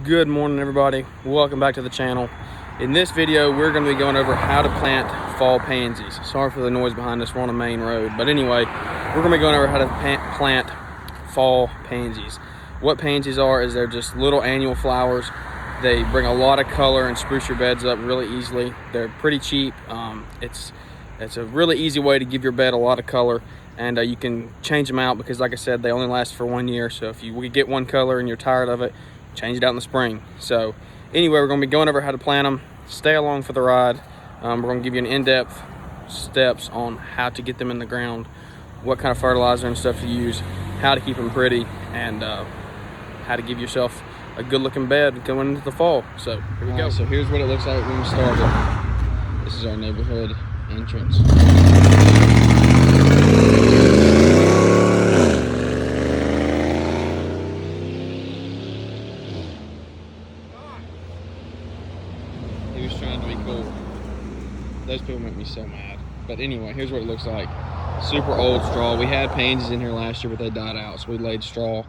Good morning, everybody. Welcome back to the channel. In this video, we're going to be going over how to plant fall pansies. Sorry for the noise behind us. We're on a main road. But anyway, we're going to be going over how to plant fall pansies. What pansies are is they're just little annual flowers. They bring a lot of color and spruce your beds up really easily. They're pretty cheap. It's a really easy way to give your bed a lot of color. And you can change them out because, like I said, they only last for 1 year. So if you get one color and you're tired of it, change it out in the spring. So anyway, we're going to be going over how to plant them. Stay along for the ride. We're going to give you an in-depth steps on how to get them in the ground, what kind of fertilizer and stuff to use, how to keep them pretty, and how to give yourself a good looking bed going into the fall. So here we go. So here's what it looks like when we started. This is our neighborhood entrance. He was trying to be cool. Those people make me so mad. But anyway, here's what it looks like. Super old straw. We had pansies in here last year, but they died out, so we laid straw.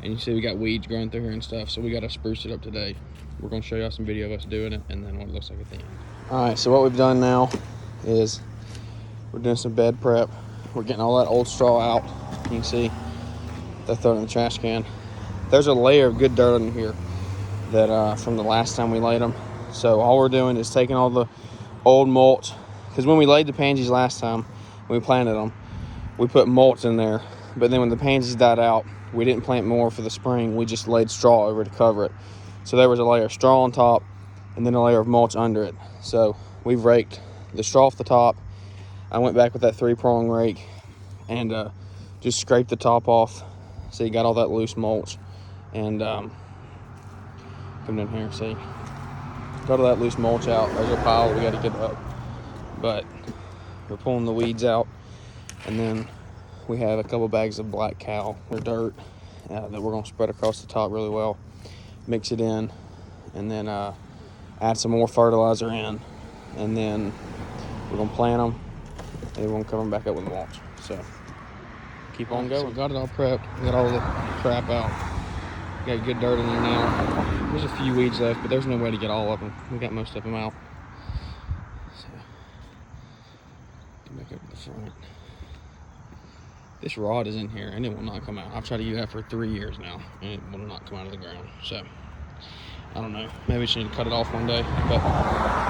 And you see we got weeds growing through here and stuff, so we got to spruce it up today. We're going to show y'all some video of us doing it, and then what it looks like at the end. All right, so what we've done now is we're doing some bed prep. We're getting all that old straw out. You can see they throw it in the trash can. There's a layer of good dirt in here that from the last time we laid them. So all we're doing is taking all the old mulch, because when we laid the pansies last time, when we planted them, we put mulch in there. But then when the pansies died out, we didn't plant more for the spring. We just laid straw over to cover it. So there was a layer of straw on top and then a layer of mulch under it. So we've raked the straw off the top. I went back with that 3-prong rake and just scraped the top off. So you got all that loose mulch. And come down here, see. Got all that loose mulch out. There's a pile we got to get up. But we're pulling the weeds out. And then we have a couple bags of black cow or dirt that we're going to spread across the top really well. Mix it in. And then add some more fertilizer in. And then we're going to plant them. And we're going to cover them back up with mulch. So keep on going. So we got it all prepped. We got all the crap out. Got good dirt in there now. There's a few weeds left, but there's no way to get all of them. We got most of them out. So, get back up to the front. This rod is in here, and it will not come out. I've tried to use that for 3 years now, and it will not come out of the ground. So, I don't know. Maybe we should need to cut it off one day. But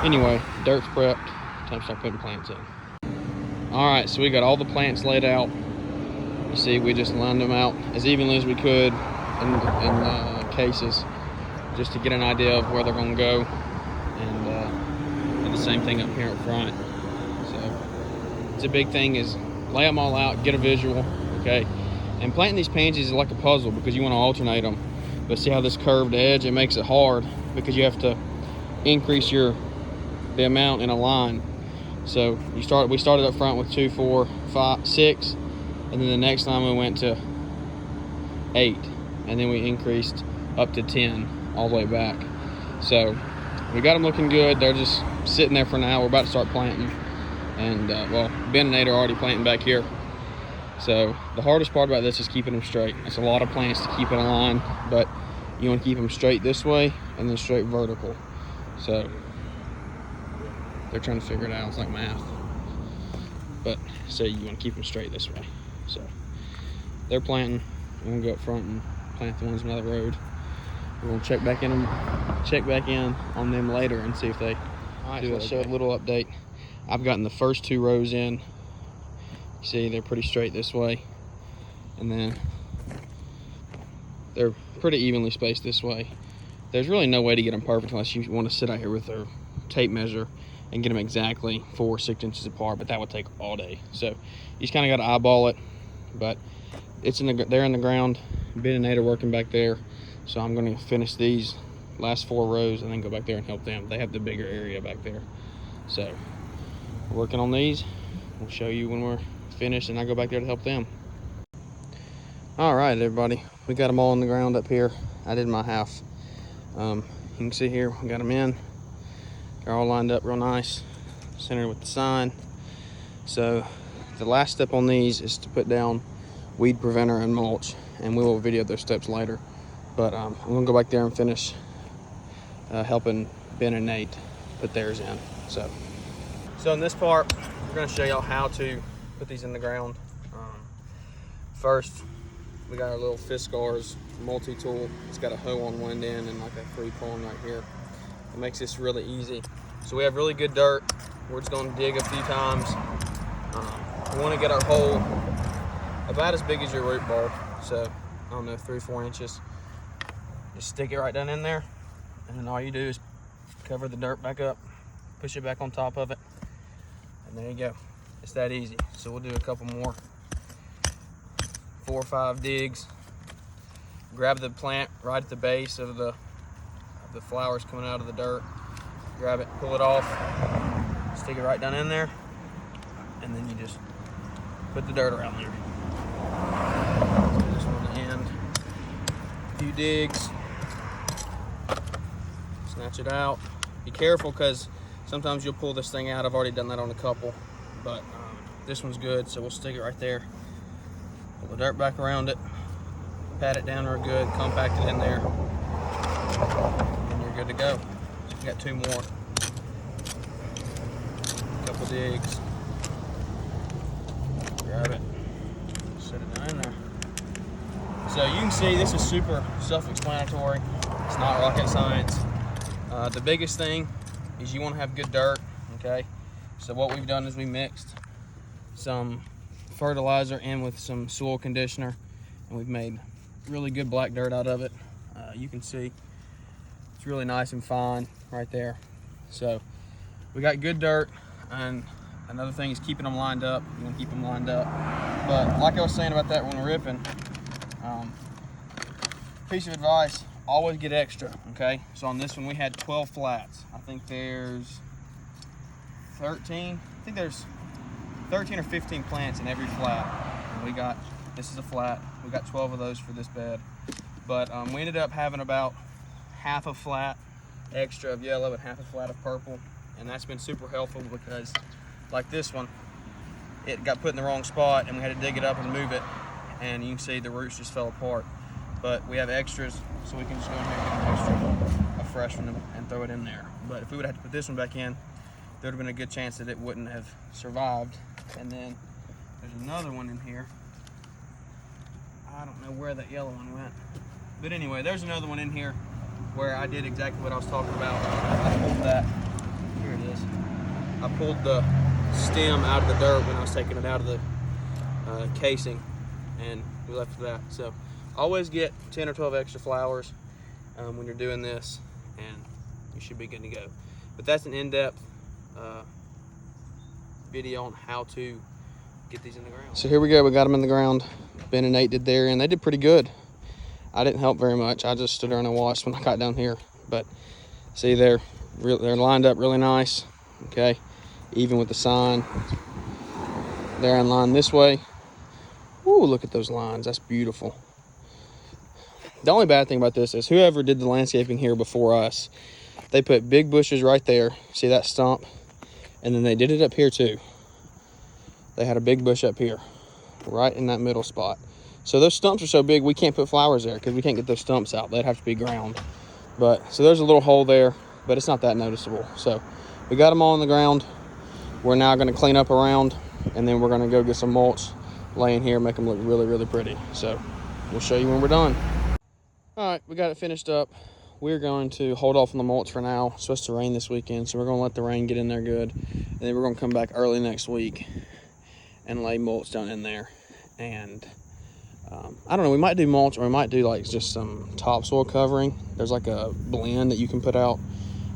anyway, dirt's prepped. Time to start putting plants in. All right, so we got all the plants laid out. You see, we just lined them out as evenly as we could in cases, just to get an idea of where they're going to go, and the same thing up here up front. So it's a big thing is lay them all out, get a visual, okay? And planting these pansies is like a puzzle because you want to alternate them, but see how this curved edge, it makes it hard because you have to increase the amount in a line. So we started up front with 2, 4, 5, 6, and then the next time we went to 8. And then we increased up to 10 all the way back. So we got them looking good. They're just sitting there for now. We're about to start planting. And well, Ben and Nate are already planting back here. So the hardest part about this is keeping them straight. It's a lot of plants to keep in a line, but you want to keep them straight this way and then straight vertical. So they're trying to figure it out. It's like math. But say you want to keep them straight this way. So they're planting. I'm gonna go up front and plant the ones on the other road. We're gonna check back in on them later and see if they do it. Show a little update. I've gotten the first 2 rows in. You see they're pretty straight this way, and then they're pretty evenly spaced this way. There's really no way to get them perfect unless you want to sit out here with a tape measure and get them exactly 4 or 6 inches apart, but that would take all day. So you just kind of got to eyeball it, but they're in the ground. Ben and Nate are working back there, so I'm going to finish these last 4 rows and then go back there and help them. They have the bigger area back there. So we're working on these. We'll show you when we're finished and I go back there to help them. All right, everybody, we got them all on the ground up here. I did my half. You can see here we got them in. They're all lined up real nice, centered with the sign. So the last step on these is to put down weed preventer and mulch, and we will video those steps later. But I'm gonna go back there and finish helping Ben and Nate put theirs in. So in this part, we're going to show y'all how to put these in the ground. First, we got our little Fiskars multi-tool. It's got a hoe on one end and like a 3-prong right here. It makes this really easy. So we have really good dirt. We're just going to dig a few times. We want to get our hole about as big as your root ball. So, I don't know, 3-4 inches. Just stick it right down in there. And then all you do is cover the dirt back up, push it back on top of it. And there you go. It's that easy. So we'll do a couple more. 4 or 5 digs. Grab the plant right at the base of the flowers coming out of the dirt. Grab it, pull it off, stick it right down in there, and then you just put the dirt around there. This one end. A few digs. Snatch it out. Be careful because sometimes you'll pull this thing out. I've already done that on a couple, but this one's good, so we'll stick it right there. Pull the dirt back around it, pat it down real good, compact it in there, and you're good to go. So we got 2 more. Couple digs. Grab it, set it down in there. So you can see this is super self-explanatory. It's not rocket science. The biggest thing is you want to have good dirt, okay? So what we've done is we mixed some fertilizer in with some soil conditioner, and we've made really good black dirt out of it. You can see it's really nice and fine right there. So we got good dirt, and another thing is keeping them lined up. You want to keep them lined up. But like I was saying about that when we're ripping, piece of advice, always get extra, okay? So on this one we had 12 flats. I think there's 13. I think there's 13 or 15 plants in every flat. And we got, this is a flat. We got 12 of those for this bed. But we ended up having about half a flat extra of yellow and half a flat of purple. And that's been super helpful because like this one, it got put in the wrong spot and we had to dig it up and move it. And you can see the roots just fell apart. But we have extras, so we can just go in here and get an extra, a fresh one, and throw it in there. But if we would have to put this one back in, there would have been a good chance that it wouldn't have survived. And then there's another one in here. I don't know where that yellow one went. But anyway, there's another one in here where I did exactly what I was talking about. I pulled that, here it is. I pulled the stem out of the dirt when I was taking it out of the casing, and we left that. So always get 10 or 12 extra flowers when you're doing this, and you should be good to go. But that's an in-depth video on how to get these in the ground. So here we go, we got them in the ground. Ben and Nate did there, and they did pretty good. I didn't help very much. I just stood there and I watched when I got down here. But see, they're lined up really nice, okay? Even with the sign. They're in line this way. Ooh, look at those lines, that's beautiful. The only bad thing about this is whoever did the landscaping here before us, they put big bushes right there. See that stump? And then they did it up here too. They had a big bush up here, right in that middle spot. So those stumps are so big, we can't put flowers there because we can't get those stumps out. They'd have to be ground. But, so there's a little hole there, but it's not that noticeable. So we got them all on the ground. We're now gonna clean up around, and then we're gonna go get some mulch, lay in here, make them look really, really pretty. So we'll show you when we're done. All right, we got it finished up. We're going to hold off on the mulch for now. It's supposed to rain this weekend, so we're gonna let the rain get in there good. And then we're gonna come back early next week and lay mulch down in there. And I don't know, we might do mulch, or we might do like just some topsoil covering. There's like a blend that you can put out.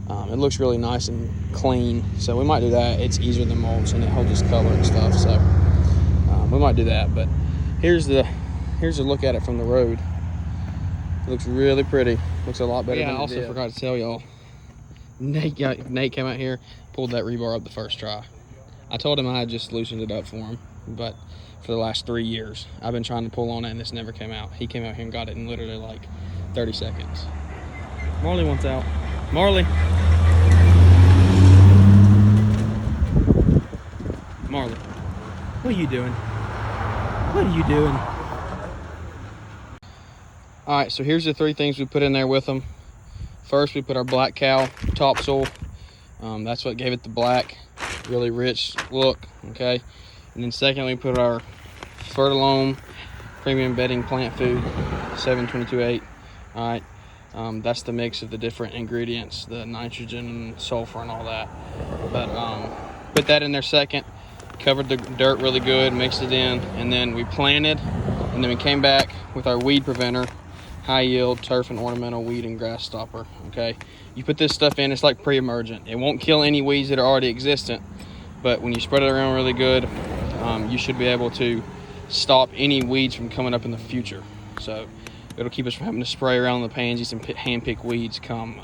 It looks really nice and clean, so we might do that. It's easier than mulch, and it holds its color and stuff, so we might do that. But here's a look at it from the road. It looks really pretty. Looks a lot better than it did. I also forgot to tell y'all, Nate came out here, pulled that rebar up the first try. I told him I had just loosened it up for him, but for the last 3 years, I've been trying to pull on it and this never came out. He came out here and got it in literally like 30 seconds. Marley wants out. Marley. Marley, what are you doing? What are you doing? All right, so here's the 3 things we put in there with them. First, we put our black cow topsoil. That's what gave it the black, really rich look, okay? And then second, we put our Fertilome Premium Bedding Plant Food, 722-8, all right? That's the mix of the different ingredients, the nitrogen and sulfur and all that. But put that in there second, covered the dirt really good, mixed it in, and then we planted, and then we came back with our weed preventer, high yield turf and ornamental weed and grass stopper, okay? You put this stuff in, it's like pre-emergent. It won't kill any weeds that are already existent, but when you spread it around really good, you should be able to stop any weeds from coming up in the future. So it'll keep us from having to spray around the pansies and hand-pick weeds come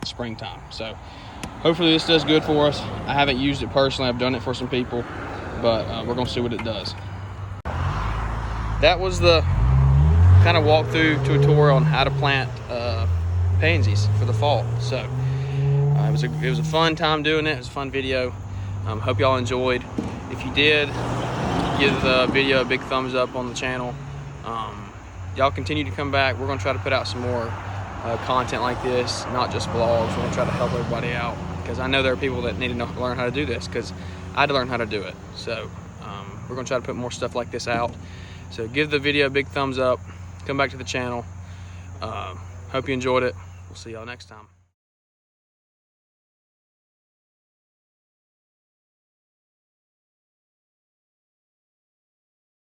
springtime. So hopefully this does good for us. I haven't used it personally. I've done it for some people, but we're gonna see what it does. That was the kind of walkthrough tutorial on how to plant pansies for the fall. So it was a fun time doing it. It was a fun video. Hope y'all enjoyed. If you did, give the video a big thumbs up on the channel. Y'all continue to come back. We're gonna try to put out some more content like this, not just vlogs. We're gonna try to help everybody out, because I know there are people that need to learn how to do this, because I had to learn how to do it. So we're gonna try to put more stuff like this out. So give the video a big thumbs up, come back to the channel. Hope you enjoyed it. We'll see y'all next time.